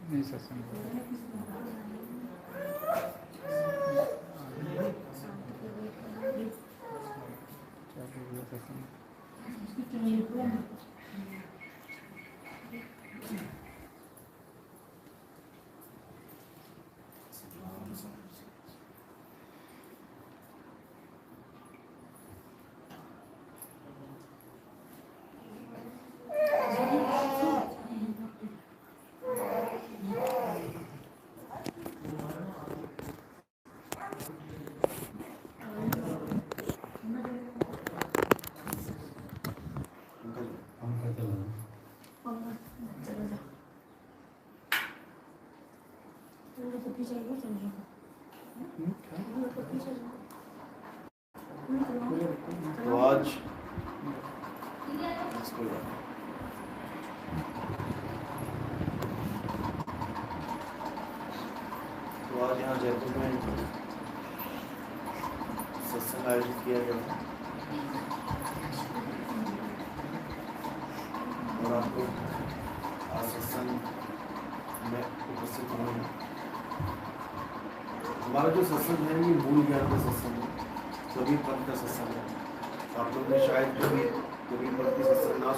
नहीं सत्संग तो आज यहाँ जयपुर में सत्संग आयोजित किया गया था और आपको आज सत्संग में उपस्थित हुए हैं। हमारा जो सत्संग है ये मूल ज्ञान का सत्संग है, कबीर पंथ का सत्संग है। आप लोग ने शायद कबीर पंथ के सत्संग ना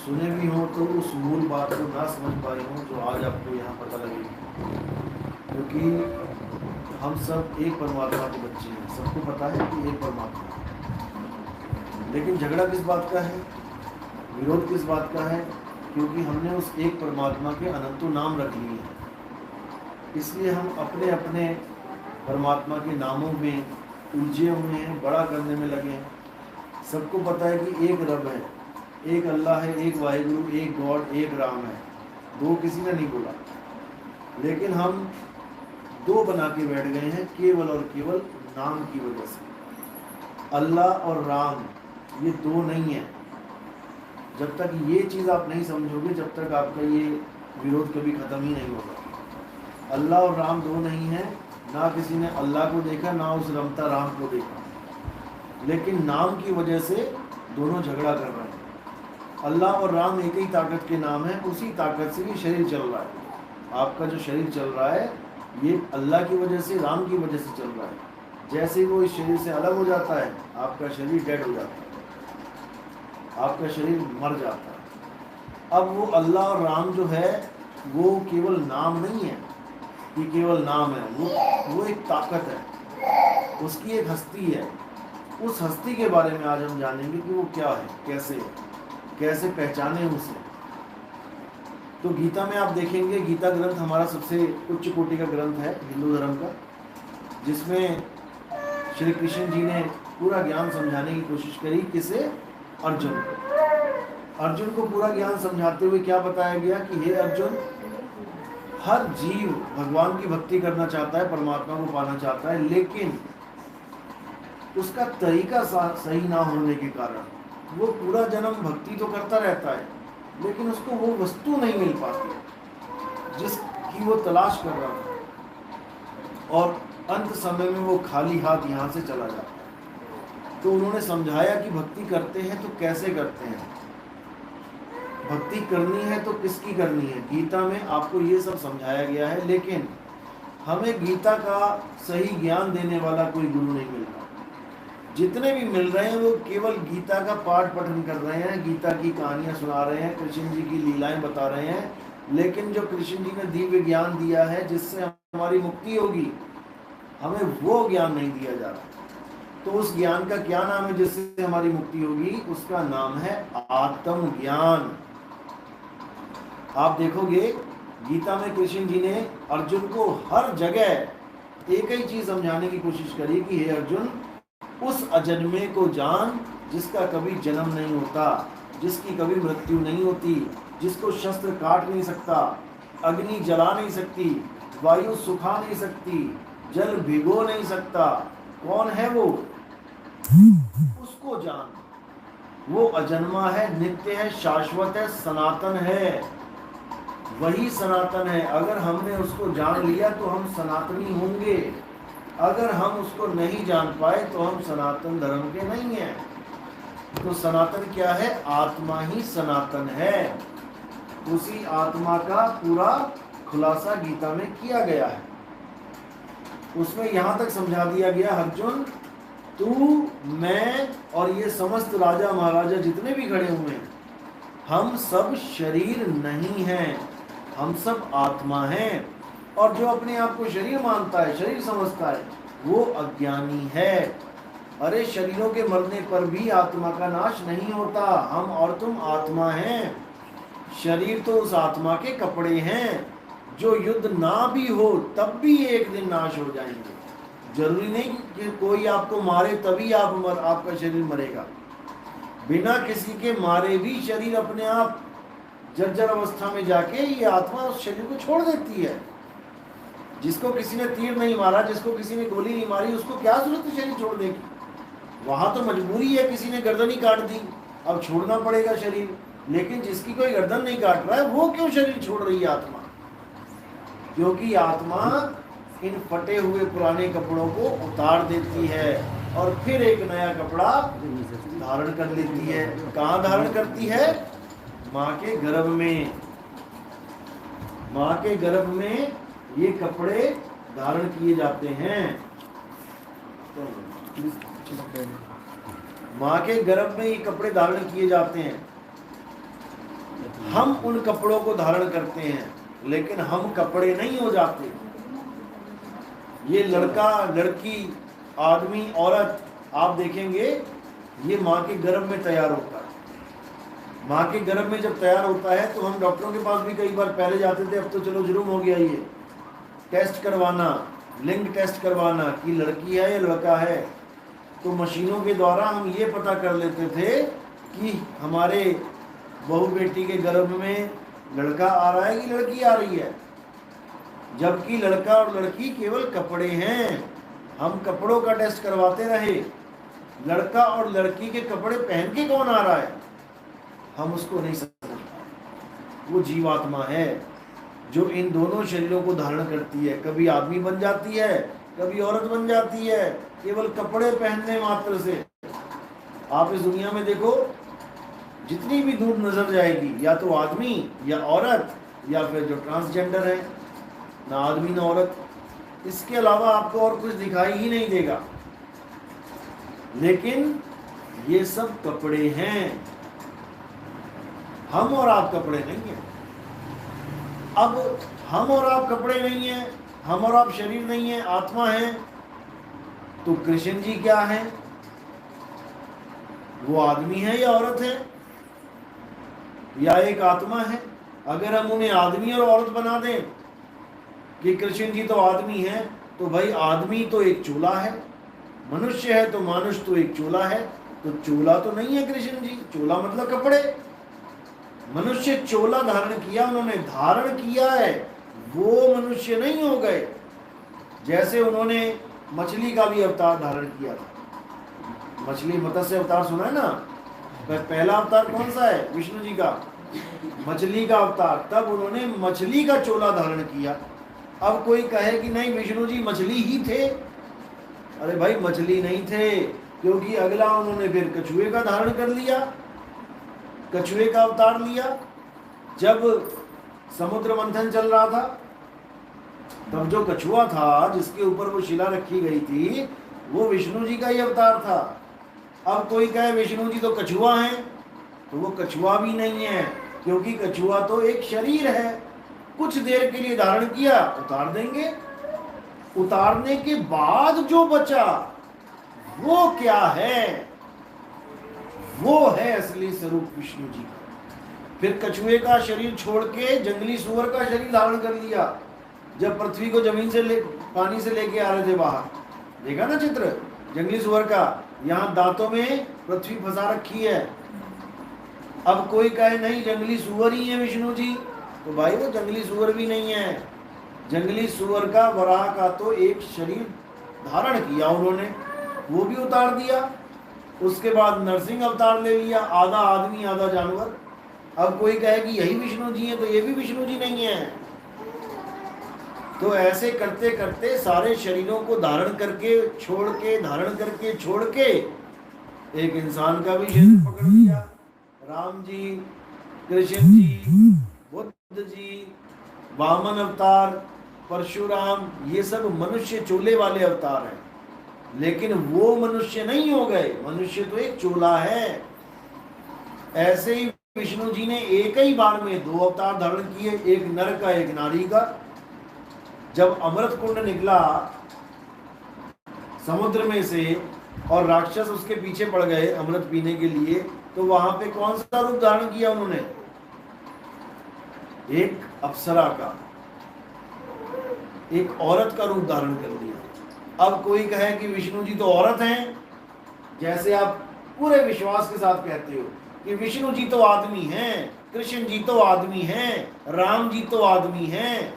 सुने भी हों तो उस मूल बात को ना समझ पाए हों जो आज आपको यहाँ पता लगेगी, क्योंकि हम सब एक परमात्मा के बच्चे हैं। सबको पता है कि एक परमात्मा है, लेकिन झगड़ा किस बात का है, विरोध किस बात का है? क्योंकि हमने उस एक परमात्मा के अनंतों नाम रख लिए हैं, इसलिए हम अपने अपने परमात्मा के नामों में उलझे हुए हैं, बड़ा करने में लगे हैं। सबको पता है कि एक रब है, एक अल्लाह है, एक वाहिगुरु, एक गॉड, एक राम है। दो किसी ने नहीं बोला, लेकिन हम दो बना के बैठ गए हैं केवल और केवल नाम की वजह से। अल्लाह और राम ये दो नहीं है। जब तक ये चीज़ आप नहीं समझोगे, जब तक आपका ये विरोध कभी खत्म ही नहीं होगा। अल्लाह और राम दो नहीं है, ना किसी ने अल्लाह को देखा ना उस रमता राम को देखा, लेकिन नाम की वजह से दोनों झगड़ा कर रहे हैं। अल्लाह और राम एक ही ताकत के नाम है, उसी ताकत से ये शरीर चल रहा है। आपका जो शरीर चल रहा है ये अल्लाह की वजह से, राम की वजह से चल रहा है। जैसे ही वो इस शरीर से अलग हो जाता है, आपका शरीर डेड हो जाता है, आपका शरीर मर जाता है। अब वो अल्लाह और राम जो है वो केवल नाम नहीं है कि केवल नाम है, वो एक ताकत है, उसकी एक हस्ती है। उस हस्ती के बारे में आज हम जानेंगे कि वो क्या है, कैसे पहचाने उसे। तो गीता में आप देखेंगे, गीता ग्रंथ हमारा सबसे उच्च कोटि का ग्रंथ है हिंदू धर्म का, जिसमें श्री कृष्ण जी ने पूरा ज्ञान समझाने की कोशिश करी। किसे? अर्जुन को पूरा ज्ञान समझाते हुए क्या बताया गया कि हे अर्जुन, हर जीव भगवान की भक्ति करना चाहता है, परमात्मा को पाना चाहता है, लेकिन उसका तरीका सही ना होने के कारण वो पूरा जन्म भक्ति तो करता रहता है, लेकिन उसको वो वस्तु नहीं मिल पाती जिसकी वो तलाश कर रहा था, और अंत समय में वो खाली हाथ यहाँ से चला जाता है। तो उन्होंने समझाया कि भक्ति करते हैं तो कैसे करते हैं, भक्ति करनी है तो किसकी करनी है। गीता में आपको ये सब समझाया गया है, लेकिन हमें गीता का सही ज्ञान देने वाला कोई गुरु नहीं मिल रहा। जितने भी मिल रहे हैं वो केवल गीता का पाठ पठन कर रहे हैं, गीता की कहानियां सुना रहे हैं, कृष्ण जी की लीलाएं बता रहे हैं, लेकिन जो कृष्ण जी ने दिव्य ज्ञान दिया है जिससे हमारी मुक्ति होगी, हमें वो ज्ञान नहीं दिया जा रहा। तो उस ज्ञान का क्या नाम है जिससे हमारी मुक्ति होगी? उसका नाम है आत्मज्ञान। आप देखोगे गीता में कृष्ण जी ने अर्जुन को हर जगह एक ही चीज समझाने की कोशिश करी कि हे अर्जुन, उस अजन्मे को जान जिसका कभी जन्म नहीं होता, जिसकी कभी मृत्यु नहीं होती, जिसको शस्त्र काट नहीं सकता, अग्नि जला नहीं सकती, वायु सुखा नहीं सकती, जल भिगो नहीं सकता। कौन है वो? उसको जान। वो अजन्मा है, नित्य है, शाश्वत है, सनातन है। वही सनातन है। अगर हमने उसको जान लिया तो हम सनातनी होंगे, अगर हम उसको नहीं जान पाए तो हम सनातन धर्म के नहीं हैं। तो सनातन क्या है? आत्मा ही सनातन है। उसी आत्मा का पूरा खुलासा गीता में किया गया है। उसमें यहां तक समझा दिया गया, अर्जुन तू, मैं और ये समस्त राजा महाराजा जितने भी खड़े हुए हैं, हम सब शरीर नहीं हैं, हम सब आत्मा हैं। और जो अपने आप को शरीर मानता है, शरीर समझता है, वो अज्ञानी है। अरे शरीरों के मरने पर भी आत्मा का नाश नहीं होता। हम और तुम आत्मा हैं, शरीर तो उस आत्मा के कपड़े हैं जो युद्ध ना भी हो तब भी एक दिन नाश हो जाएंगे। जरूरी नहीं कि कोई आपको मारे तभी आपका शरीर मरेगा। बिना किसी के मारे भी शरीर अपने आप जर्जर अवस्था में जाके ये आत्मा उस शरीर को छोड़ देती है। जिसको किसी ने तीर नहीं मारा, जिसको किसी ने गोली नहीं मारी, उसको क्या जरूरत है शरीर छोड़ देगी। वहां तो मजबूरी है, किसी ने गर्दन ही काट दी, अब छोड़ना पड़ेगा शरीर। लेकिन जिसकी कोई गर्दन नहीं काट रहा है, वो क्यों शरीर छोड़ रही है आत्मा? क्योंकि आत्मा इन फटे हुए पुराने कपड़ों को उतार देती है और फिर एक नया कपड़ा धारण कर लेती है। कहाँ धारण करती है? माँ के गर्भ में। माँ के गर्भ में ये कपड़े धारण किए जाते हैं। माँ के गर्भ में ये कपड़े धारण किए जाते हैं। हम उन कपड़ों को धारण करते हैं, लेकिन हम कपड़े नहीं हो जाते। ये लड़का, लड़की, आदमी, औरत, आप देखेंगे ये माँ के गर्भ में तैयार होता है। माँ के गर्भ में जब तैयार होता है तो हम डॉक्टरों के पास भी कई बार पहले जाते थे, अब तो चलो जुर्म हो गया ये टेस्ट करवाना, लिंग टेस्ट करवाना कि लड़की है या लड़का है। तो मशीनों के द्वारा हम ये पता कर लेते थे कि हमारे बहू बेटी के गर्भ में लड़का आ रहा है कि लड़की आ रही है। जबकि लड़का और लड़की केवल कपड़े हैं। हम कपड़ों का टेस्ट करवाते रहे, लड़का और लड़की के कपड़े पहन के कौन आ रहा है हम उसको नहीं समझ पाए। वो जीवात्मा है जो इन दोनों शरीरों को धारण करती है। कभी आदमी बन जाती है, कभी औरत बन जाती है, केवल कपड़े पहनने मात्र से। आप इस दुनिया में देखो, जितनी भी दूर नजर जाएगी, या तो आदमी या औरत, या फिर जो ट्रांसजेंडर है, ना आदमी ना औरत, इसके अलावा आपको और कुछ दिखाई ही नहीं देगा। लेकिन ये सब कपड़े हैं, हम और आप कपड़े नहीं हैं। अब हम और आप कपड़े नहीं हैं, हम और आप शरीर नहीं है, आत्मा है। तो कृष्ण जी क्या है? वो आदमी है या औरत है या एक आत्मा है? अगर हम उन्हें आदमी और औरत बना दें कि कृष्ण जी तो आदमी है, तो भाई आदमी तो एक चूल्हा है, मनुष्य है तो मानुष तो एक चूल्हा है। तो चूल्हा तो नहीं है कृष्ण जी, चूल्हा मतलब कपड़े। मनुष्य चोला धारण किया, उन्होंने धारण किया है, वो मनुष्य नहीं हो गए। जैसे उन्होंने मछली का भी अवतार धारण किया था। मछली मत्स्य अवतार सुना है ना? पहला अवतार कौन सा है? विष्णु जी का, मछली का अवतार। तब उन्होंने मछली का चोला धारण किया। अब कोई कहे कि नहीं विष्णु जी मछली ही थे, अरे भाई मछली नहीं थे, क्योंकि अगला उन्होंने फिर कछुए का धारण कर लिया, कछुए का अवतार लिया। जब समुद्र मंथन चल रहा था, तब जो कछुआ था जिसके ऊपर वो शिला रखी गई थी, वो विष्णु जी का ही अवतार था। अब कोई कहे विष्णु जी तो कछुआ हैं, तो वो कछुआ भी नहीं है, क्योंकि कछुआ तो एक शरीर है, कुछ देर के लिए धारण किया, उतार देंगे। उतारने के बाद जो बचा वो क्या है? वो है असली स्वरूप विष्णु जी का। फिर कछुए का शरीर छोड़ के जंगली सूअर का शरीर धारण कर लिया। जब पृथ्वी को जमीन से पानी से लेके आ रहे थे बाहर, देखा ना चित्र जंगली सूअर का, यहाँ दांतों में पृथ्वी फंसा रखी है। अब कोई कहे नहीं जंगली सूअर ही है विष्णु जी, तो भाई वो जंगली सूअर भी नहीं है। जंगली सूअर का, वराह का तो एक शरीर धारण किया उन्होंने, वो भी उतार दिया। उसके बाद नरसिंह अवतार ले लिया, आधा आदमी आधा जानवर। अब कोई कहे कि यही विष्णु जी है, तो ये भी विष्णु जी नहीं है। तो ऐसे करते करते सारे शरीरों को धारण करके छोड़ के, धारण करके छोड़ के एक इंसान का भी शरीर पकड़ लिया। राम जी, कृष्ण जी, बुद्ध जी, वामन अवतार, परशुराम, ये सब मनुष्य चोले वाले अवतार हैं, लेकिन वो मनुष्य नहीं हो गए। मनुष्य तो एक चोला है। ऐसे ही विष्णु जी ने एक ही बार में 2 अवतार धारण किए, एक नर का एक नारी का। जब अमृत कुंड निकला समुद्र में से और राक्षस उसके पीछे पड़ गए अमृत पीने के लिए, तो वहां पे कौन सा रूप धारण किया उन्होंने? एक अप्सरा का, एक औरत का रूप धारण कर लिया। अब कोई कहे कि विष्णु जी तो औरत हैं, जैसे आप पूरे विश्वास के साथ कहते हो कि विष्णु जी तो आदमी हैं, कृष्ण जी तो आदमी हैं, राम जी तो आदमी हैं,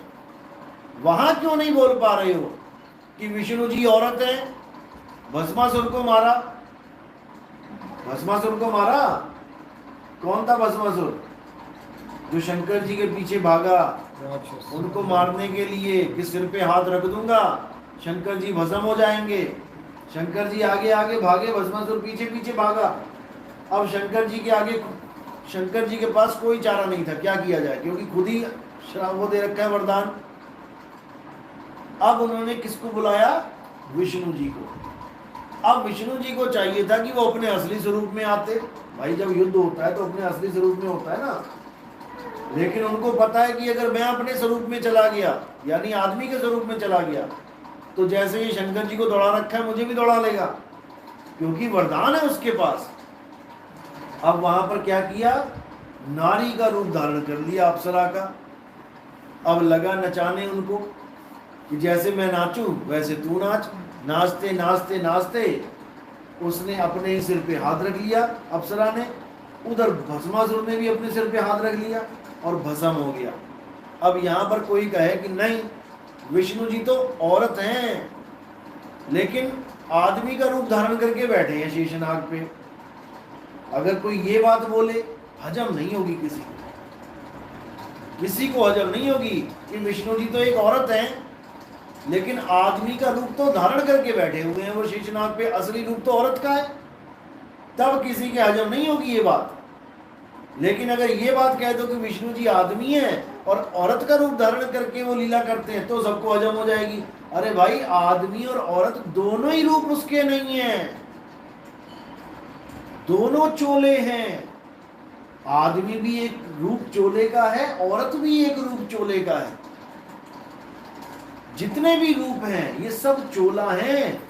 वहां क्यों नहीं बोल पा रहे हो कि विष्णु जी औरत है? भस्मासुर को मारा, भस्मासुर को मारा, कौन था भस्मासुर? जो शंकर जी के पीछे भागा, उनको मारने के लिए कि सिर पे हाथ रख दूंगा शंकर जी भस्म हो जाएंगे। शंकर जी आगे आगे भागे, भस्मासुर पीछे पीछे भागा। अब शंकर जी के आगे, शंकर जी के पास कोई चारा नहीं था, क्या किया जाए, क्योंकि खुद ही श्राप वो दे रखा है वरदान। अब उन्होंने किसको बुलाया? विष्णु जी को। अब विष्णु जी को चाहिए था कि वो अपने असली स्वरूप में आते। भाई जब युद्ध होता है तो अपने असली स्वरूप में होता है ना, लेकिन उनको पता है कि अगर मैं अपने स्वरूप में चला गया, यानी आदमी के स्वरूप में चला गया, तो जैसे ही शंकर जी को दौड़ा रखा है मुझे भी दौड़ा लेगा, क्योंकि वरदान है उसके पास। अब वहां पर क्या किया? नारी का रूप धारण कर लिया, अप्सरा का। अब लगा नचाने उनको कि जैसे मैं नाचूं वैसे तू नाच। नाचते नाचते नाचते उसने अपने ही सिर पे हाथ रख लिया अप्सरा ने, उधर भस्मासुर ने भी अपने सिर पे हाथ रख लिया और भस्म हो गया। अब यहाँ पर कोई कहे कि नहीं विष्णु जी तो औरत हैं, लेकिन आदमी का रूप धारण करके बैठे हैं शेषनाग पे, अगर कोई ये बात बोले हजम नहीं होगी किसी को हजम नहीं होगी कि विष्णु जी तो एक औरत हैं, लेकिन आदमी का रूप तो धारण करके बैठे हुए हैं वो शेषनाग पे, असली रूप तो औरत का है। तब किसी के हजम नहीं होगी ये बात। लेकिन अगर ये बात कह दो कि विष्णु जी आदमी हैं और औरत का रूप धारण करके वो लीला करते हैं, तो सबको हजम हो जाएगी। अरे भाई, आदमी और औरत दोनों ही रूप उसके नहीं हैं, दोनों चोले हैं। आदमी भी एक रूप चोले का है, औरत भी एक रूप चोले का है। जितने भी रूप हैं ये सब चोला हैं।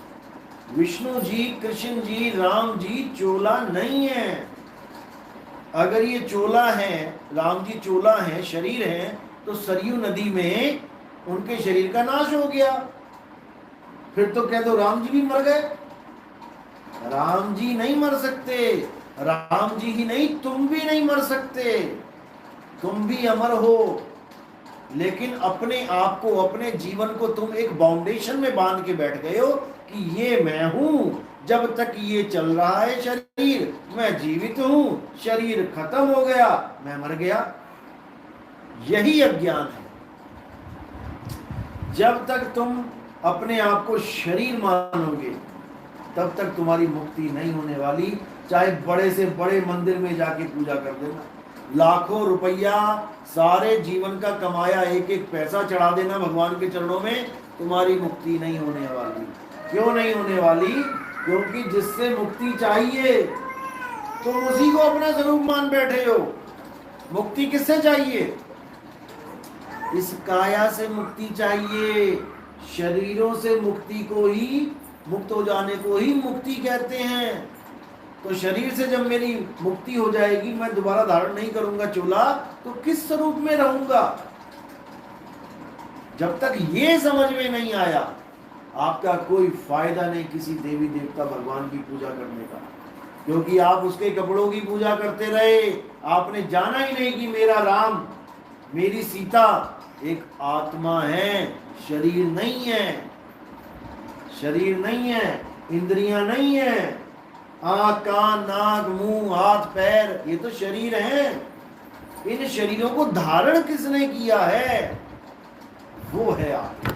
विष्णु जी, कृष्ण जी, राम जी चोला नहीं है। अगर ये चोला है, राम जी चोला है, शरीर है, तो सरयू नदी में उनके शरीर का नाश हो गया। फिर तो कह दो राम जी भी मर गए। राम जी नहीं मर सकते, राम जी ही नहीं तुम भी नहीं मर सकते, तुम भी अमर हो। लेकिन अपने आप को, अपने जीवन को तुम एक बाउंडेशन में बांध के बैठ गए हो कि ये मैं हूं, जब तक ये चल रहा है शरीर मैं जीवित हूं, शरीर खत्म हो गया मैं मर गया। यही अज्ञान है। जब तक तुम अपने आप को शरीर मानोगे तब तक तुम्हारी मुक्ति नहीं होने वाली। चाहे बड़े से बड़े मंदिर में जाके पूजा कर देना, लाखों रुपया सारे जीवन का कमाया एक एक पैसा चढ़ा देना भगवान के चरणों में, तुम्हारी मुक्ति नहीं होने वाली। क्यों नहीं होने वाली? क्योंकि जिससे मुक्ति चाहिए तुम उसी को अपना स्वरूप मान बैठे हो। मुक्ति किससे चाहिए? इस काया से मुक्ति चाहिए। शरीरों से मुक्ति को ही, मुक्त हो जाने को ही मुक्ति कहते हैं। तो शरीर से जब मेरी मुक्ति हो जाएगी, मैं दोबारा धारण नहीं करूंगा चोला, तो किस स्वरूप में रहूंगा? जब तक ये समझ में नहीं आया, आपका कोई फायदा नहीं किसी देवी देवता भगवान की पूजा करने का, क्योंकि आप उसके कपड़ों की पूजा करते रहे। आपने जाना ही नहीं कि मेरा राम, मेरी सीता एक आत्मा है, शरीर नहीं है। शरीर नहीं है, इंद्रियां नहीं है, आंख, कान, नाक, मुंह, हाथ, पैर, ये तो शरीर हैं। इन शरीरों को धारण किसने किया है? वो है आप।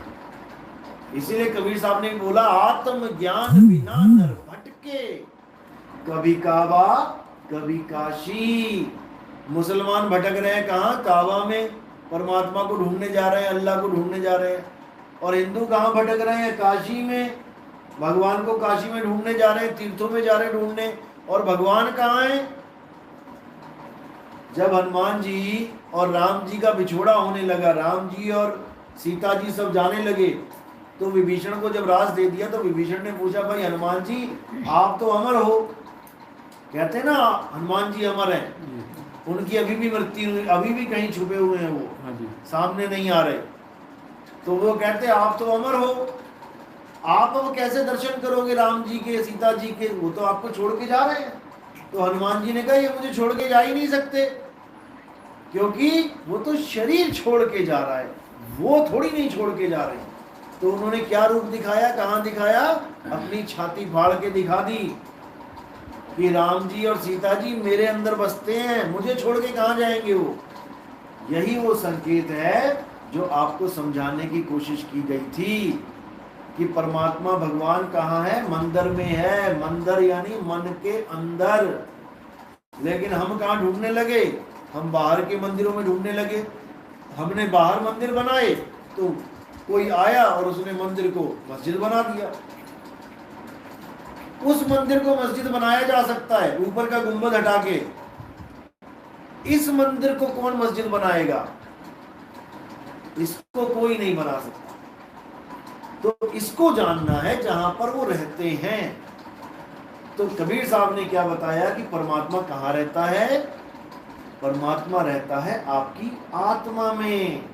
इसीलिए कबीर साहब ने बोला, आत्म ज्ञान बिना नर भटके, कभी काबा कभी काशी। मुसलमान भटक रहे हैं कहाँ? काबा में। परमात्मा को ढूंढने जा रहे हैं, अल्लाह को ढूंढने जा रहे हैं। और हिंदू कहाँ भटक रहे हैं? काशी में, भगवान को काशी में ढूंढने जा रहे हैं, तीर्थों में जा रहे हैं ढूंढने। और भगवान कहाँ है? जब हनुमान जी और राम जी का बिछोड़ा होने लगा, राम जी और सीता जी सब जाने लगे, तो विभीषण को जब राज दे दिया तो विभीषण ने पूछा, भाई हनुमान जी आप तो अमर हो, कहते हैं ना हनुमान जी अमर हैं, उनकी अभी भी मृत्यु हुई, अभी भी कहीं छुपे हुए हैं, वो सामने नहीं आ रहे। तो वो कहते हैं आप तो अमर हो, आप अब कैसे दर्शन करोगे राम जी के, सीता जी के? वो तो आपको छोड़ के जा रहे हैं। तो हनुमान जी ने कहा ये मुझे छोड़ के जा ही नहीं सकते, क्योंकि वो तो शरीर छोड़ के जा रहा है, वो थोड़ी नहीं छोड़ के जा रहे हैं। तो उन्होंने क्या रूप दिखाया, कहाँ दिखाया? अपनी छाती फाड़ के दिखा दी कि राम जी और सीता जी मेरे अंदर बसते हैं, मुझे छोड़ के कहाँ जाएंगे वो। यही वो संकेत है जो आपको समझाने की कोशिश की गई थी कि परमात्मा भगवान कहाँ है? मंदिर में है। मंदिर यानी मन के अंदर। लेकिन हम कहाँ ढूंढने लगे? हम बाहर के मंदिरों में ढूंढने लगे। हमने बाहर मंदिर बनाए तो कोई आया और उसने मंदिर को मस्जिद बना दिया। उस मंदिर को मस्जिद बनाया जा सकता है ऊपर का गुंबद हटा के, इस मंदिर को कौन मस्जिद बनाएगा? इसको कोई नहीं बना सकता। तो इसको जानना है जहां पर वो रहते हैं। तो कबीर साहब ने क्या बताया कि परमात्मा कहाँ रहता है? परमात्मा रहता है आपकी आत्मा में।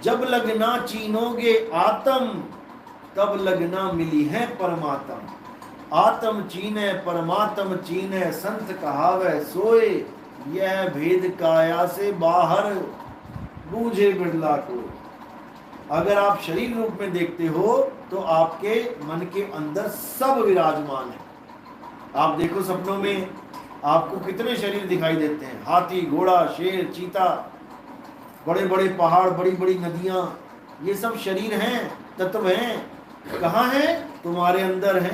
जब लगना चीनोगे आत्म, तब लगना मिली है परमात्म। आत्म चीने परमात्म चीने, संत कहावे सोए, यह भेद काया से बाहर बूझे बिरला को। अगर आप शरीर रूप में देखते हो तो आपके मन के अंदर सब विराजमान है। आप देखो सपनों में आपको कितने शरीर दिखाई देते हैं, हाथी, घोड़ा, शेर, चीता, बड़े बड़े पहाड़, बड़ी बड़ी नदियां, ये सब शरीर हैं, तत्व हैं। कहाँ हैं? तुम्हारे अंदर है।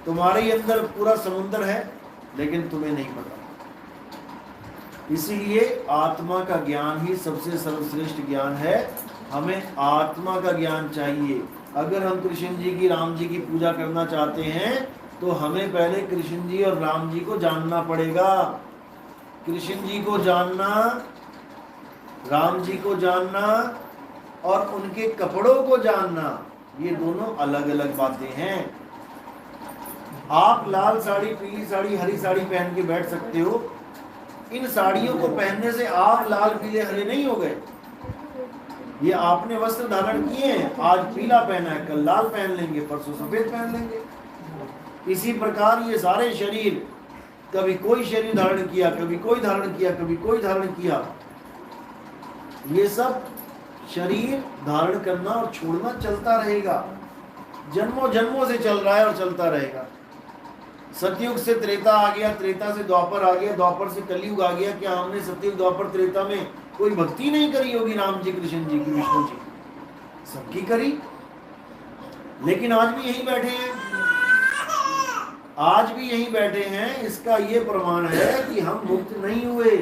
तुम्हारे ही अंदर पूरा समुद्र है, लेकिन तुम्हें नहीं पता। इसीलिए आत्मा का ज्ञान ही सबसे सर्वश्रेष्ठ ज्ञान है। हमें आत्मा का ज्ञान चाहिए। अगर हम कृष्ण जी की, राम जी की पूजा करना चाहते हैं तो हमें पहले कृष्ण जी और राम जी को जानना पड़ेगा। कृष्ण जी को जानना, राम जी को जानना और उनके कपड़ों को जानना, ये दोनों अलग अलग बातें हैं। आप लाल साड़ी, पीली साड़ी, हरी साड़ी पहन के बैठ सकते हो। इन साड़ियों को पहनने से आप लाल, पीले, हरे नहीं हो गए। ये आपने वस्त्र धारण किए हैं, आज पीला पहना है, कल लाल पहन लेंगे, परसों सफेद पहन लेंगे। इसी प्रकार ये सारे शरीर, कभी कोई शरीर धारण किया, कभी कोई धारण किया, कभी कोई धारण किया। ये सब शरीर धारण करना और छोड़ना चलता रहेगा, जन्मों जन्मों से चल रहा है और चलता रहेगा। सतयुग से त्रेता आ गया, त्रेता से द्वापर आ गया, द्वापर से कलयुग आ गया। क्या हमने सतयुग, द्वापर, त्रेता में कोई भक्ति नहीं करी होगी राम जी, कृष्ण जी की, विष्णु जी? सबकी करी। लेकिन आज भी यहीं बैठे हैं, आज भी यहीं बैठे हैं। इसका ये प्रमाण है कि हम मुक्त नहीं हुए।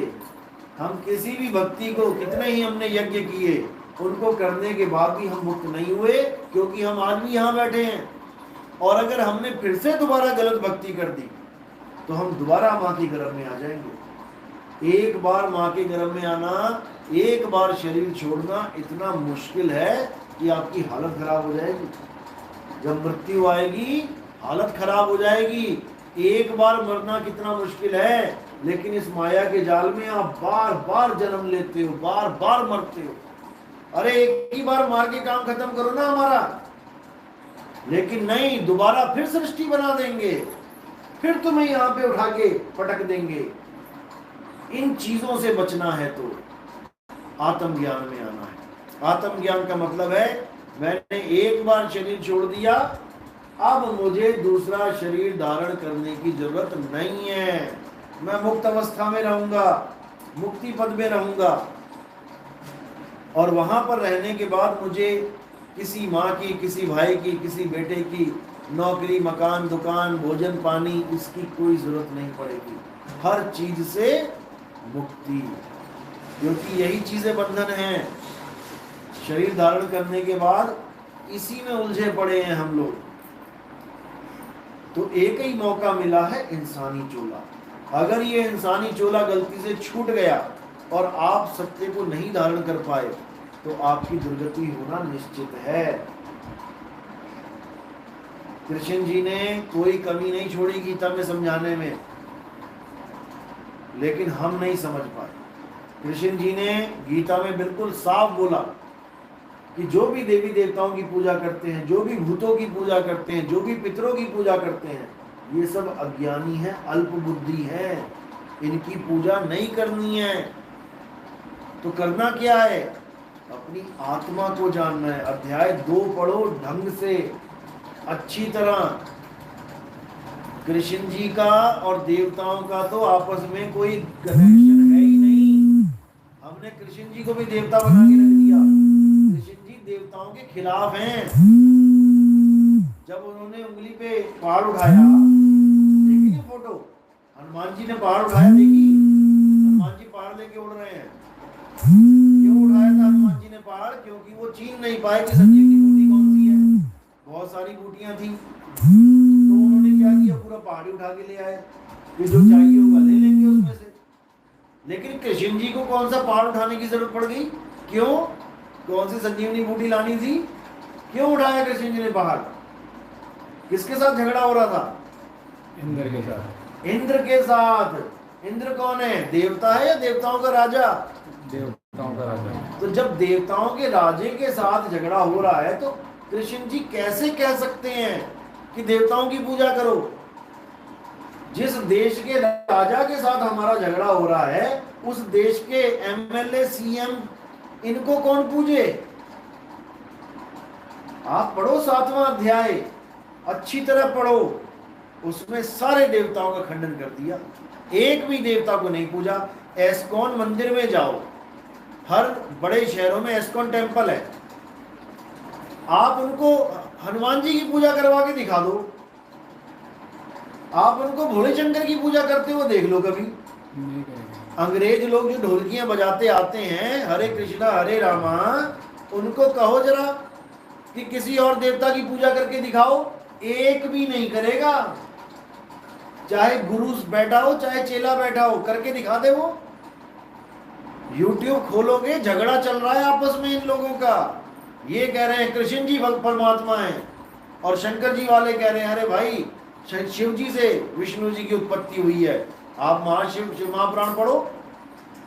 हम किसी भी भक्ति को, कितने ही हमने यज्ञ किए, उनको करने के बाद भी हम मुक्त नहीं हुए, क्योंकि हम आज भी यहाँ बैठे हैं। और अगर हमने फिर से दोबारा गलत भक्ति कर दी तो हम दोबारा माँ के गर्भ में आ जाएंगे। एक बार माँ के गर्भ में आना, एक बार शरीर छोड़ना इतना मुश्किल है कि आपकी हालत खराब हो जाएगी। जब मृत्यु आएगी हालत खराब हो जाएगी। एक बार मरना कितना मुश्किल है, लेकिन इस माया के जाल में आप बार बार जन्म लेते हो, बार बार मरते हो। अरे एक ही बार मार के काम खत्म करो ना हमारा। लेकिन नहीं, दोबारा फिर सृष्टि बना देंगे, फिर तुम्हें यहाँ पे उठा के पटक देंगे। इन चीजों से बचना है तो आत्मज्ञान में आना है। आत्मज्ञान का मतलब है मैंने एक बार शरीर छोड़ दिया, अब मुझे दूसरा शरीर धारण करने की जरूरत नहीं है। मैं मुक्त अवस्था में रहूंगा, मुक्ति पद में रहूंगा। और वहां पर रहने के बाद मुझे किसी माँ की, किसी भाई की, किसी बेटे की नौकरी, मकान, दुकान, भोजन, पानी, इसकी कोई जरूरत नहीं पड़ेगी। हर चीज से मुक्ति, क्योंकि यही चीजें बंधन हैं। शरीर धारण करने के बाद इसी में उलझे पड़े हैं हम लोग। तो एक ही मौका मिला है, इंसानी चोला। अगर ये इंसानी चोला गलती से छूट गया और आप सत्य को नहीं धारण कर पाए तो आपकी दुर्गति होना निश्चित है। कृष्ण जी ने कोई कमी नहीं छोड़ी गीता में समझाने में, लेकिन हम नहीं समझ पाए। कृष्ण जी ने गीता में बिल्कुल साफ बोला कि जो भी देवी देवताओं की पूजा करते हैं, जो भी भूतों की पूजा करते हैं, जो भी पितरों की पूजा करते हैं, ये सब अज्ञानी है, अल्प बुद्धि है, इनकी पूजा नहीं करनी है। तो करना क्या है? अपनी आत्मा को जानना है। अध्याय 2 पढ़ो ढंग से, अच्छी तरह। कृष्ण जी का और देवताओं का तो आपस में कोई कनेक्शन है ही नहीं। हमने कृष्ण जी को भी देवता बना के रख दिया। कृष्ण जी देवताओं के खिलाफ हैं। जब उन्होंने उंगली पे पहाड़ उठाया, देखिए फोटो, हनुमान जी ने पहाड़ उठाया, देखी हनुमान जी पहाड़ लेके उड़ रहे हैं। क्यों उठाया था हनुमान जी ने पहाड़? क्योंकि वो चीन नहीं पाए कि संजीव की बूटी कौन सी है। बहुत सारी बूटियां थी, तो उन्होंने क्या किया, पूरा पहाड़ी उठा के ले आए कि जो चाहिए होगा ले लेंगे उसमें से। लेकिन कृष्ण जी को कौन सा पहाड़ उठाने की जरूरत पड़ गई? क्यों? कौन सी संजीवनी बूटी लानी थी? क्यों उठाया कृष्ण जी ने पहाड़? किसके साथ झगड़ा हो रहा था? इंद्र के साथ। इंद्र के साथ। इंद्र कौन है? देवता है या देवताओं का राजा? देवताओं का राजा। तो जब देवताओं के राजे के साथ झगड़ा हो रहा है तो कृष्ण जी कैसे कह सकते हैं कि देवताओं की पूजा करो? जिस देश के राजा के साथ हमारा झगड़ा हो रहा है, उस देश के एमएलए, सीएम, इनको कौन पूजे? आप पढ़ो 7वां अध्याय, अच्छी तरह पढ़ो। उसमें सारे देवताओं का खंडन कर दिया, एक भी देवता को नहीं पूजा। एस्कॉन मंदिर में जाओ, हर बड़े शहरों में एस्कॉन टेम्पल है। आप उनको हनुमान जी की पूजा करवा के दिखा दो, आप उनको भोले शंकर की पूजा करते हुए देख लो कभी। अंग्रेज लोग जो ढोलकियां बजाते आते हैं, हरे कृष्णा हरे रामा, उनको कहो जरा कि किसी और देवता की पूजा करके दिखाओ, एक भी नहीं करेगा। चाहे गुरु बैठा हो, चाहे चेला बैठा हो, करके दिखा दे वो। YouTube खोलोगे, झगड़ा चल रहा है आपस में इन लोगों का। ये कह रहे हैं कृष्ण जी परमात्मा है, और शंकर जी वाले कह रहे हैं अरे भाई शिव जी से विष्णु जी की उत्पत्ति हुई है। आप महाशिव शिव महापुराण पढ़ो,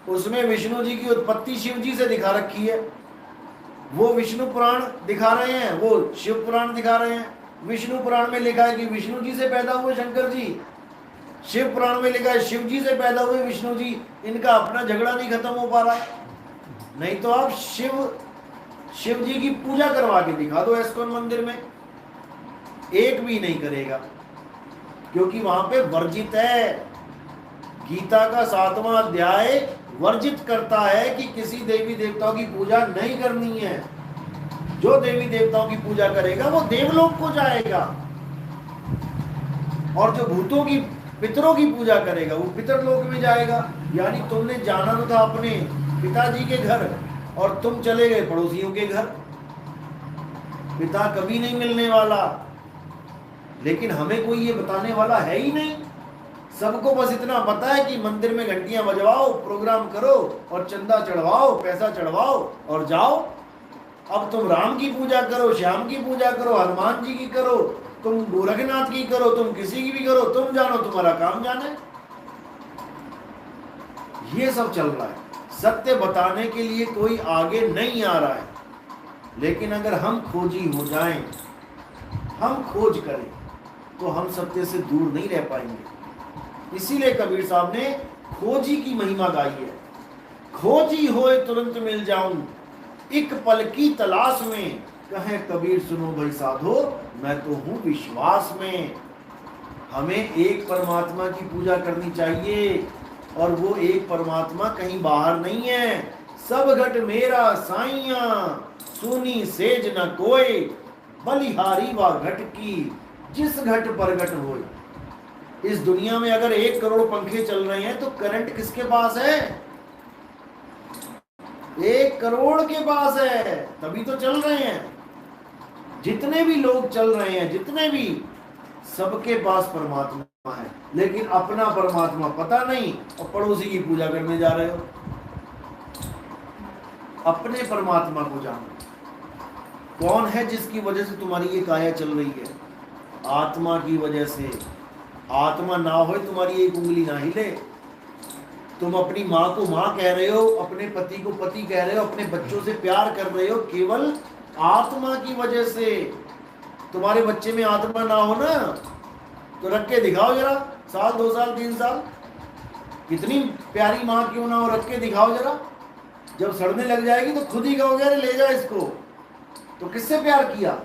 उसमें विष्णु जी की उत्पत्ति शिव जी से दिखा रखी है। वो विष्णु पुराण दिखा रहे हैं, वो शिव पुराण दिखा रहे हैं। विष्णु पुराण में लिखा है कि विष्णु जी से पैदा हुए शंकर जी, शिव पुराण में लिखा है शिव जी से पैदा हुए विष्णु जी। इनका अपना झगड़ा नहीं खत्म हो पा रहा। नहीं तो आप शिव जी की पूजा करवा के दिखा दो एस्कॉन मंदिर में, एक भी नहीं करेगा, क्योंकि वहां पे वर्जित है। गीता का 7वां अध्याय वर्जित करता है कि किसी देवी देवताओं की पूजा नहीं करनी है। जो देवी देवताओं की पूजा करेगा वो देवलोक को जाएगा, और जो भूतों की पितरों की पूजा करेगा वो पितरलोक में जाएगा। यानी तुमने जाना तो था अपने पिताजी के घर और तुम चले गए पड़ोसियों के घर। पिता कभी नहीं मिलने वाला, लेकिन हमें कोई ये बताने वाला है ही नहीं। सबको बस इतना पता है कि मंदिर में घंटियां बजवाओ, प्रोग्राम करो और चंदा चढ़वाओ, पैसा चढ़वाओ और जाओ। अब तुम राम की पूजा करो, श्याम की पूजा करो, हनुमान जी की करो, तुम गोरखनाथ की करो, तुम किसी की भी करो, तुम जानो, तुम्हारा काम जाने। ये सब चल रहा है। सत्य बताने के लिए कोई आगे नहीं आ रहा है। लेकिन अगर हम खोजी हो जाएं, हम खोज करें, तो हम सत्य से दूर नहीं रह पाएंगे। इसीलिए कबीर साहब ने खोजी की महिमा गाई है। खोजी होए तुरंत मिल जाऊं, एक पल की तलाश में, कहे कबीर सुनो भाई साधो, मैं तो हूं विश्वास में। हमें एक परमात्मा की पूजा करनी चाहिए, और वो एक परमात्मा कहीं बाहर नहीं है। सब घट मेरा साइया, सुनी सेज न कोई, बलिहारी व घट की, जिस घट पर घट होए। इस दुनिया में अगर 1 करोड़ पंखे चल रहे हैं तो करंट किसके पास है? 1 करोड़ के पास है, तभी तो चल रहे हैं। जितने भी लोग चल रहे हैं, जितने भी, सबके पास परमात्मा है, लेकिन अपना परमात्मा पता नहीं और पड़ोसी की पूजा करने जा रहे हो। अपने परमात्मा को जानो। कौन है जिसकी वजह से तुम्हारी ये काया चल रही है? आत्मा की वजह से। आत्मा ना हो तुम्हारी एक उंगली ना हिले। तुम अपनी माँ को माँ कह रहे हो, अपने पति को पति कह रहे हो, अपने बच्चों से प्यार कर रहे हो, केवल आत्मा की वजह से। तुम्हारे बच्चे में आत्मा ना हो ना तो रख के दिखाओ जरा, 1 साल 2 साल 3 साल, कितनी प्यारी माँ क्यों ना हो, रख के दिखाओ जरा। जब सड़ने लग जाएगी तो खुद ही कहोगे अरे ले जा इसको। तो किससे प्यार किया?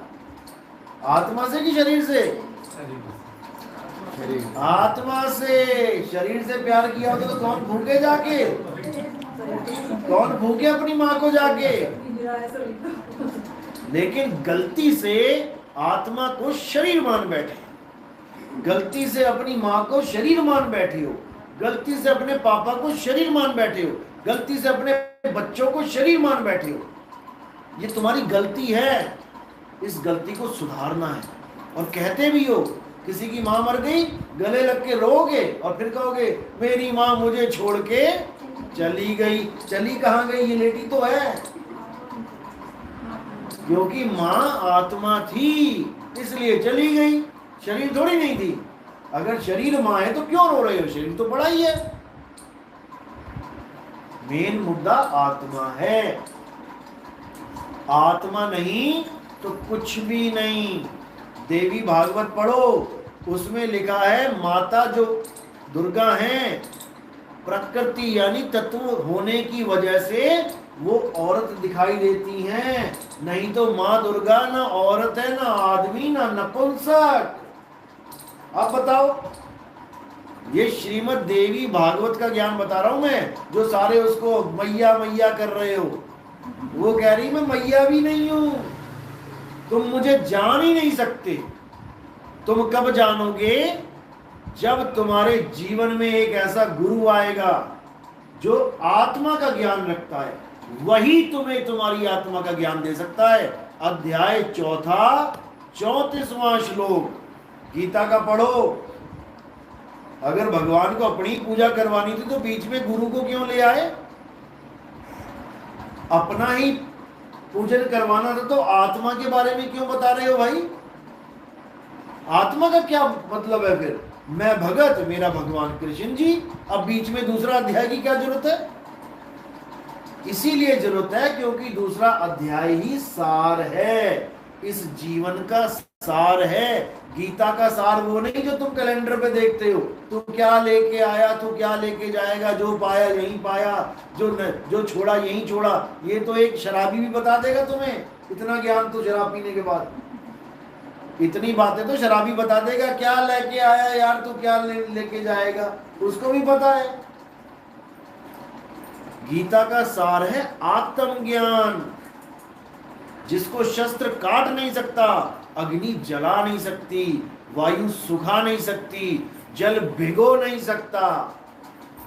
आत्मा से कि शरीर से? आत्मा से। शरीर से प्यार किया होता तो कौन भूखे जाके? कौन भूखे अपनी माँ को जाके? लेकिन गलती से आत्मा को शरीर मान बैठे, गलती से अपनी माँ को शरीर मान बैठे हो, गलती से अपने पापा को शरीर मान बैठे हो, गलती से अपने बच्चों को शरीर मान बैठे हो। ये तुम्हारी गलती है, इस गलती को सुधारना है। और कहते भी हो, किसी की माँ मर गई, गले लग के रोगे और फिर कहोगे मेरी माँ मुझे छोड़ के चली गई। चली कहाँ गई? ये लेटी तो है। क्योंकि माँ आत्मा थी इसलिए चली गई, शरीर थोड़ी नहीं थी। अगर शरीर माँ है तो क्यों रो रहे हो? शरीर तो बड़ा ही है। मेन मुद्दा आत्मा है। आत्मा नहीं तो कुछ भी नहीं। देवी भागवत पढ़ो, उसमें लिखा है माता जो दुर्गा हैं, प्रकृति यानी तत्व होने की वजह से वो औरत दिखाई देती हैं। नहीं तो माँ दुर्गा ना औरत है, ना आदमी, ना नपुंसक। अब बताओ, ये श्रीमद् देवी भागवत का ज्ञान बता रहा हूं मैं। जो सारे उसको मैया मैया कर रहे हो, वो कह रही मैं मैया भी नहीं हूं, तुम मुझे जान ही नहीं सकते। तुम कब जानोगे? जब तुम्हारे जीवन में एक ऐसा गुरु आएगा जो आत्मा का ज्ञान रखता है, वही तुम्हें तुम्हारी आत्मा का ज्ञान दे सकता है। अध्याय 4 34वां श्लोक गीता का पढ़ो। अगर भगवान को अपनी पूजा करवानी थी तो बीच में गुरु को क्यों ले आए? अपना ही पूजन करवाना था तो आत्मा के बारे में क्यों बता रहे हो भाई? आत्मा का क्या मतलब है फिर? मैं भगत, मेरा भगवान कृष्ण जी, अब बीच में दूसरा अध्याय की क्या जरूरत है? इसीलिए जरूरत है क्योंकि दूसरा अध्याय ही सार है, इस जीवन का सार है। गीता का सार वो नहीं जो तुम कैलेंडर पे देखते हो, तू क्या लेके आया, तू क्या लेके जाएगा, जो पाया यहीं पाया, जो छोड़ा यहीं छोड़ा। ये तो एक शराबी भी बता देगा तुम्हें। इतना ज्ञान तो शराब पीने के बाद, इतनी बातें तो शराबी बता देगा। क्या लेके आया यार, तू क्या लेके जाएगा, उसको भी पता है। गीता का सार है आत्मज्ञान, जिसको शस्त्र काट नहीं सकता, अग्नि जला नहीं सकती, वायु सुखा नहीं सकती, जल भिगो नहीं सकता।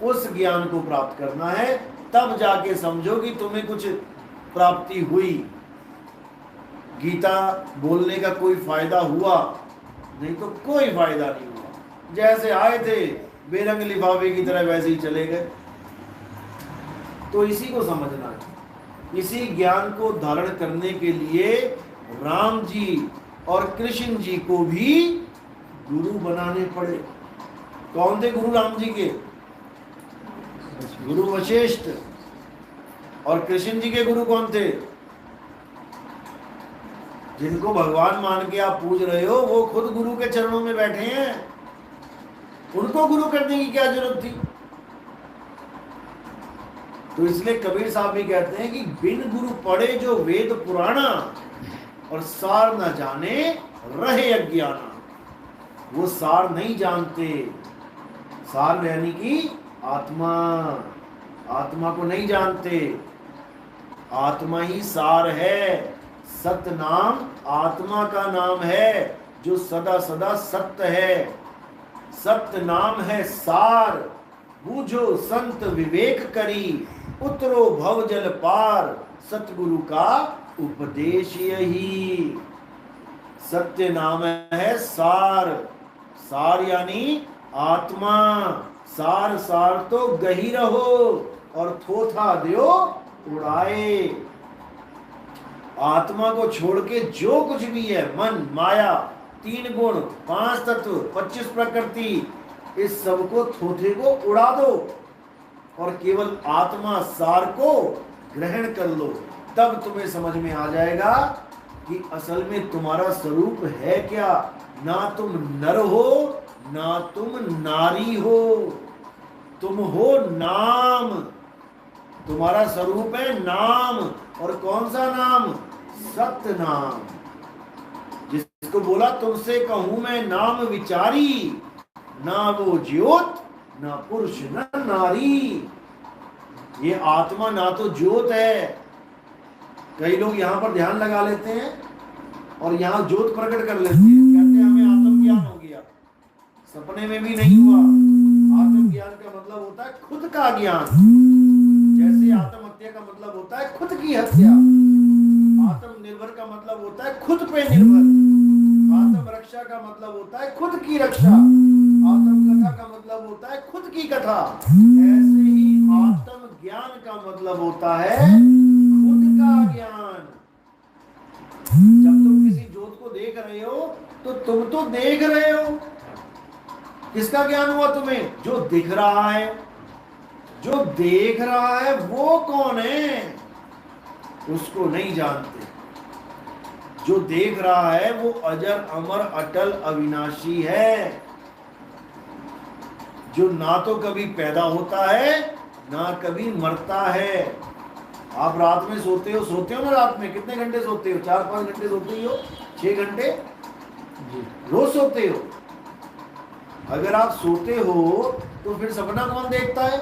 उस ज्ञान को प्राप्त करना है, तब जाके समझो कि तुम्हें कुछ प्राप्ति हुई। गीता बोलने का कोई फायदा हुआ? नहीं तो कोई फायदा नहीं हुआ। जैसे आए थे बेरंग लिफाफे की तरह वैसे ही चले गए। तो इसी को समझना है। इसी ज्ञान को धारण करने के लिए राम जी और कृष्ण जी को भी गुरु बनाने पड़े। कौन थे गुरु राम जी के? गुरु वशिष्ठ। और कृष्ण जी के गुरु कौन थे? जिनको भगवान मान के आप पूज रहे हो, वो खुद गुरु के चरणों में बैठे हैं। उनको गुरु करने की क्या जरूरत थी? तो इसलिए कबीर साहब भी कहते हैं कि बिन गुरु पढ़े जो वेद पुराना, और सार न जाने रहे अज्ञाना। वो सार नहीं जानते। सार यानी कि आत्मा, आत्मा को नहीं जानते। आत्मा ही सार है। सत्य नाम आत्मा का नाम है, जो सदा सदा सत्य है। सत्य नाम है सार, बूझो संत विवेक करी, उतरो भव जल पार, सतगुरु का उपदेश यही। सत्य नाम है सार, सार यानी आत्मा, सार सार तो गही रहो और थोथा दियो उड़ाए। आत्मा को छोड़ के जो कुछ भी है, मन, माया, 3 गुण, 5 तत्व, 25 प्रकृति, इस सब को थोथे को उड़ा दो और केवल आत्मा सार को ग्रहण कर लो। तब तुम्हें समझ में आ जाएगा कि असल में तुम्हारा स्वरूप है क्या। ना तुम नर हो ना तुम नारी हो, तुम हो नाम। तुम्हारा स्वरूप है नाम। और कौन सा नाम? सत्य नाम। जिसको बोला तुमसे कहूं मैं नाम विचारी, ना वो ज्योत ना पुरुष न नारी। ये आत्मा ना तो ज्योत है। कई लोग यहां पर ध्यान लगा लेते हैं और यहां ज्योत प्रकट कर लेते हैं, कहते हैं हमें आत्मज्ञान हो गया। सपने में भी नहीं हुआ। आत्मज्ञान का मतलब होता है खुद का ज्ञान। जैसे आत्महत्या का मतलब होता है खुद की हत्या, आत्मनिर्भर का मतलब होता है खुद पे निर्भर, आत्म रक्षा का मतलब होता है खुद की रक्षा, आत्म कथा का मतलब होता है खुद की कथा। ऐसे ही आत्म ज्ञान का मतलब होता है खुद का ज्ञान। जब तुम किसी ज्योत को देख रहे हो तो तुम तो देख रहे हो। किसका ज्ञान हुआ तुम्हें? जो दिख रहा है। जो देख रहा है वो कौन है? उसको नहीं जानते। जो देख रहा है वो अजर अमर अटल अविनाशी है, जो ना तो कभी पैदा होता है ना कभी मरता है। आप रात में सोते हो ना? रात में कितने घंटे सोते हो? 4-5 घंटे सोते ही हो? 6 घंटे रोज सोते हो? अगर आप सोते हो तो फिर सपना कौन देखता है?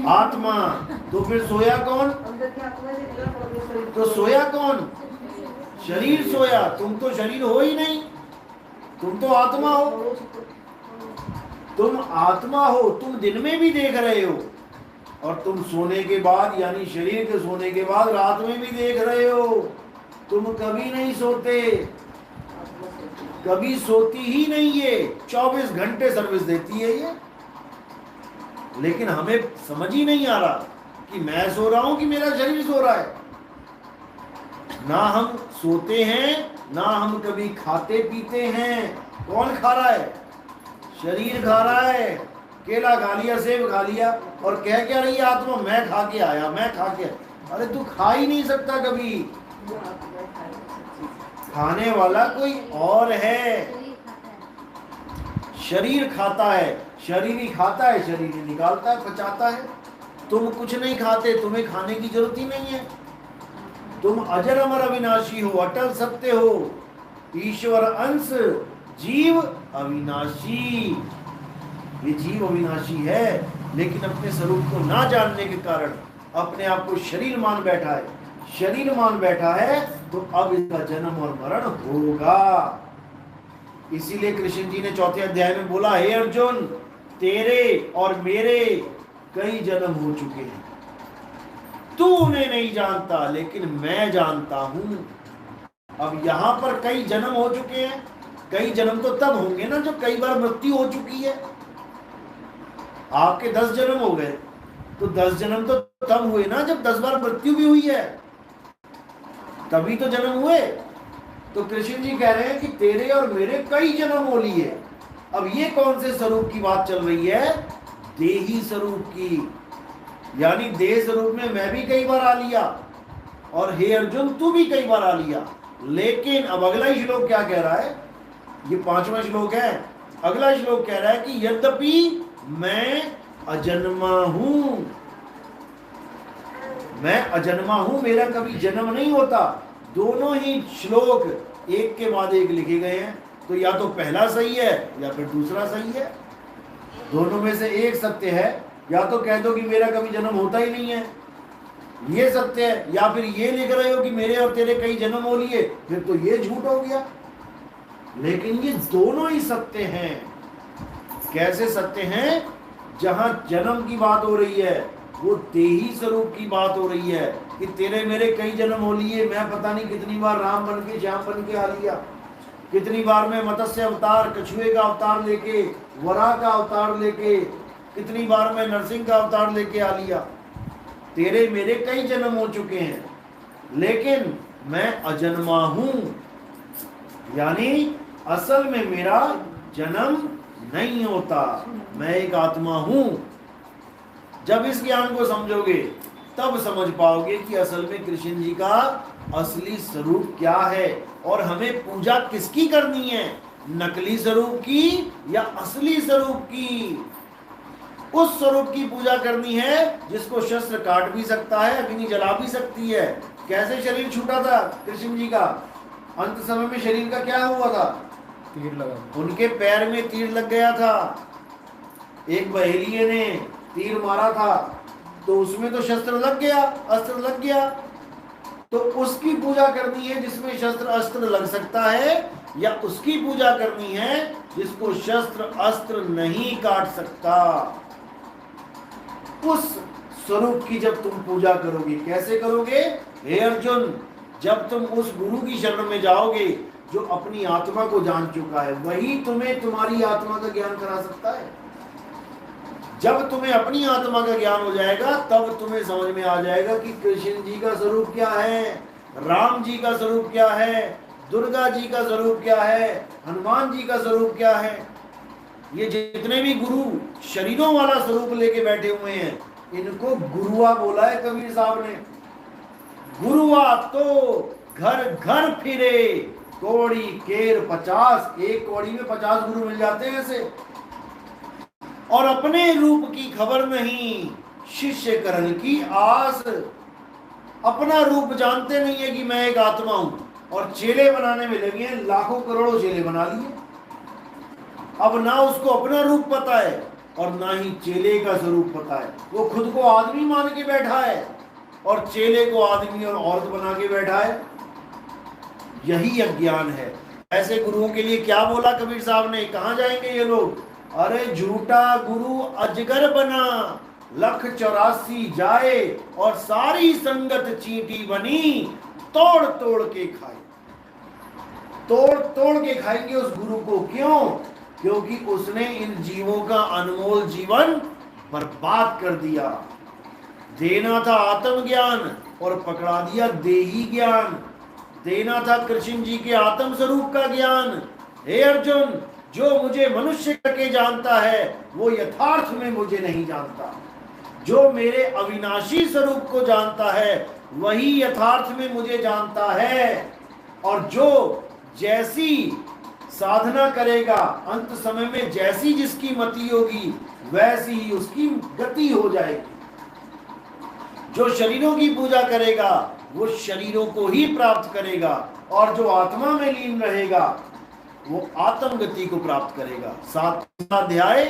आत्मा। तो फिर सोया कौन? तो सोया कौन? शरीर सोया। तुम तो शरीर हो ही नहीं, तुम तो आत्मा हो। तुम आत्मा हो। तुम दिन में भी देख रहे हो और तुम सोने के बाद यानी शरीर के सोने के बाद रात में भी देख रहे हो। तुम कभी नहीं सोते, कभी सोती ही नहीं। ये 24 घंटे सर्विस देती है ये। लेकिन हमें समझ ही नहीं आ रहा कि मैं सो रहा हूं कि मेरा शरीर सो रहा है। ना हम सोते हैं ना हम कभी खाते पीते हैं। कौन खा रहा है? शरीर खा रहा है। केला खा लिया, सेब खा लिया और कह क्या रही है आत्मा? मैं खा के आया, मैं खा के। अरे तू खा ही नहीं सकता कभी। खाने वाला कोई और है। शरीर खाता है, शरीर ही खाता है, शरीर ही निकालता है, पचाता है। तुम कुछ नहीं खाते, तुम्हें खाने की जरूरत ही नहीं है। तुम अजर अमर अविनाशी हो, अटल सत्य हो, ईश्वर अंश, जीव अविनाशी। ये जीव अविनाशी है लेकिन अपने स्वरूप को ना जानने के कारण अपने आप को शरीर मान बैठा है। शरीर मान बैठा है तो अब इसका जन्म और मरण होगा। इसीलिए कृष्ण जी ने 4थे अध्याय में बोला, हे अर्जुन, तेरे और मेरे कई जन्म हो चुके हैं। तू उन्हें नहीं जानता लेकिन मैं जानता हूं। अब यहां पर कई जन्म हो चुके हैं। कई जन्म तो तब होंगे ना जब कई बार मृत्यु हो चुकी है। आपके 10 जन्म हो गए तो 10 जन्म तो तब हुए ना जब 10 बार मृत्यु भी हुई है, तभी तो जन्म हुए। तो कृष्ण जी कह रहे हैं कि तेरे और मेरे कई जन्म हो लिए। अब ये कौन से स्वरूप की बात चल रही है? देही स्वरूप की। यानी देह स्वरूप में मैं भी कई बार आ लिया और हे अर्जुन तू भी कई बार आ लिया। लेकिन अब अगला ही श्लोक क्या कह रहा है? ये 5वां श्लोक है। अगला श्लोक कह रहा है कि यद्यपि मैं अजन्मा हूं, मैं अजन्मा हूं, मेरा कभी जन्म नहीं होता। दोनों ही श्लोक एक के बाद एक लिखे गए हैं। तो या तो पहला सही है या फिर दूसरा सही है। दोनों में से एक सत्य है। या तो कह दो कि मेरा कभी जन्म होता ही नहीं है, ये सत्य है, या फिर ये लिख रहे हो कि मेरे और तेरे कई जन्म हो लिए, फिर तो ये झूठ हो गया। लेकिन ये दोनों ही सत्य हैं। कैसे सत्य हैं? जहां जन्म की बात हो रही है वो देही स्वरूप की बात हो रही है कि तेरे मेरे कई जन्म हो लिए, मैं पता नहीं कितनी बार राम बन के श्याम बन के आ लिया, कितनी बार मैं मत्स्य अवतार, कछुए का अवतार लेके, वराह का अवतार लेके, कितनी बार मैं नरसिंह का अवतार लेके आ लिया। तेरे मेरे कई जन्म हो चुके हैं, लेकिन मैं अजन्मा हूं, यानी असल में मेरा जन्म नहीं होता, मैं एक आत्मा हूं। जब इस ज्ञान को समझोगे तब समझ पाओगे कि असल में कृष्ण जी का असली स्वरूप क्या है और हमें पूजा किसकी करनी है, नकली स्वरूप की या असली स्वरूप की। उस स्वरूप की पूजा करनी है जिसको शस्त्र काट भी सकता है, अग्नि जला भी सकती है। कैसे शरीर छूटा था कृष्ण जी का? अंत समय में शरीर का क्या हुआ था? तीर लगा, उनके पैर में तीर लग गया था। एक बहेलिये ने तीर मारा था तो उसमें तो शस्त्र लग गया, अस्त्र लग गया। तो उसकी पूजा करनी है जिसमें शस्त्र अस्त्र लग सकता है, या उसकी पूजा करनी है जिसको शस्त्र अस्त्र नहीं काट सकता। उस स्वरूप की जब तुम पूजा करोगे, कैसे करोगे? हे अर्जुन, जब तुम उस गुरु की शरण में जाओगे जो अपनी आत्मा को जान चुका है, वही तुम्हें तुम्हारी आत्मा का ज्ञान करा सकता है। जब तुम्हें अपनी आत्मा का ज्ञान हो जाएगा तब तुम्हें समझ में आ जाएगा कि कृष्ण जी का स्वरूप क्या है, राम जी का स्वरूप क्या है, दुर्गा जी का स्वरूप क्या है, हनुमान जी का स्वरूप क्या है। ये जितने भी गुरु शरीरों वाला स्वरूप लेके बैठे हुए हैं, इनको गुरुआ बोला है कबीर साहब ने। गुरुआ तो घर घर फिरे, कौड़ी केर 50, एक कौड़ी में 50 गुरु मिल जाते हैं ऐसे। और अपने रूप की खबर नहीं, शिष्य करण की आस। अपना रूप जानते नहीं है कि मैं एक आत्मा हूं, और चेले बनाने में लगे हैं, लाखों करोड़ों चेले बना लिए। अब ना उसको अपना रूप पता है और ना ही चेले का स्वरूप पता है। वो खुद को आदमी मान के बैठा है और चेले को आदमी और औरत बना के बैठा है। यही अज्ञान है। ऐसे गुरुओं के लिए क्या बोला कबीर साहब ने? कहां जाएंगे ये लोग? अरे झूठा गुरु अजगर बना, लख 84 जाए और सारी संगत चींटी बनी, तोड़ तोड़ के खाए। तोड़ तोड़ के खाएंगे उस गुरु को। क्यों? क्योंकि उसने इन जीवों का अनमोल जीवन बर्बाद कर दिया। देना था आत्मज्ञान और पकड़ा दिया देही ज्ञान। देना था कृष्ण जी के आत्म स्वरूप का ज्ञान। हे अर्जुन, जो मुझे मनुष्य करके जानता है वो यथार्थ में मुझे नहीं जानता। जो मेरे अविनाशी स्वरूप को जानता है वही यथार्थ में मुझे जानता है। और जो जैसी साधना करेगा, अंत समय में जैसी जिसकी मति होगी वैसी ही उसकी गति हो जाएगी। जो शरीरों की पूजा करेगा वो शरीरों को ही प्राप्त करेगा, और जो आत्मा में लीन रहेगा वो आत्म गति को प्राप्त करेगा। 7वां अध्याय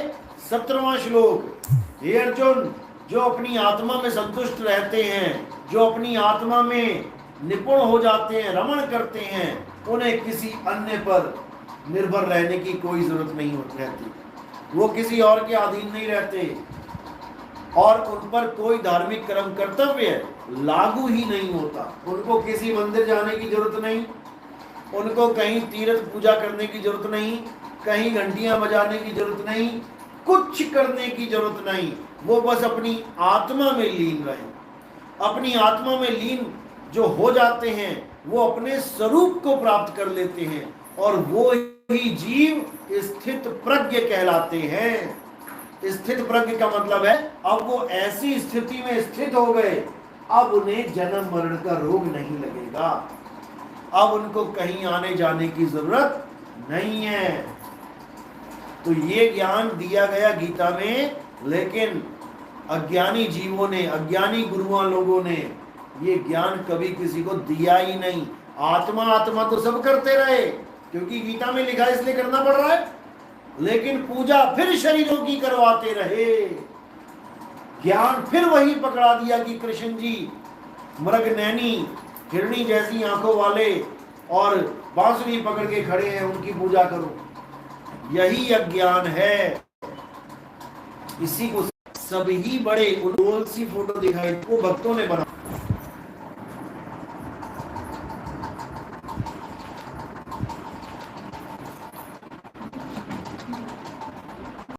17वां श्लोक। हे अर्जुन, जो अपनी आत्मा में संतुष्ट रहते हैं, जो अपनी आत्मा में निपुण हो जाते हैं, रमण करते हैं, उन्हें किसी अन्य पर निर्भर रहने की कोई जरूरत नहीं होती रहती। वो किसी और के अधीन नहीं रहते और उन पर कोई धार्मिक कर्म कर्तव्य लागू ही नहीं होता। उनको किसी मंदिर जाने की जरूरत नहीं, उनको कहीं तीर्थ पूजा करने की जरूरत नहीं, कहीं घंटियां बजाने की जरूरत नहीं, कुछ करने की जरूरत नहीं। वो बस अपनी आत्मा में लीन रहे। अपनी आत्मा में लीन जो हो जाते हैं वो अपने स्वरूप को प्राप्त कर लेते हैं, और वो ही जीव स्थित प्रज्ञ कहलाते हैं। स्थित प्रज्ञ का मतलब है अब वो ऐसी स्थिति में स्थित हो गए, अब उन्हें जन्म मरण का रोग नहीं लगेगा, अब उनको कहीं आने जाने की जरूरत नहीं है। तो ये ज्ञान दिया गया गीता में, लेकिन अज्ञानी जीवों ने, अज्ञानी गुरुओं लोगों ने ये ज्ञान कभी किसी को दिया ही नहीं। आत्मा आत्मा तो सब करते रहे, क्योंकि गीता में लिखा है इसलिए करना पड़ रहा है, लेकिन पूजा फिर शरीरों की करवाते रहे। ज्ञान फिर वही पकड़ा दिया कि कृष्ण जी मृग नैनी, हिरणी जैसी आंखों वाले, और बांसुरी पकड़ के खड़े हैं उनकी पूजा करो। यही अज्ञान है। इसी को सभी बड़े उन्होंने सी फोटो दिखाई वो भक्तों ने बना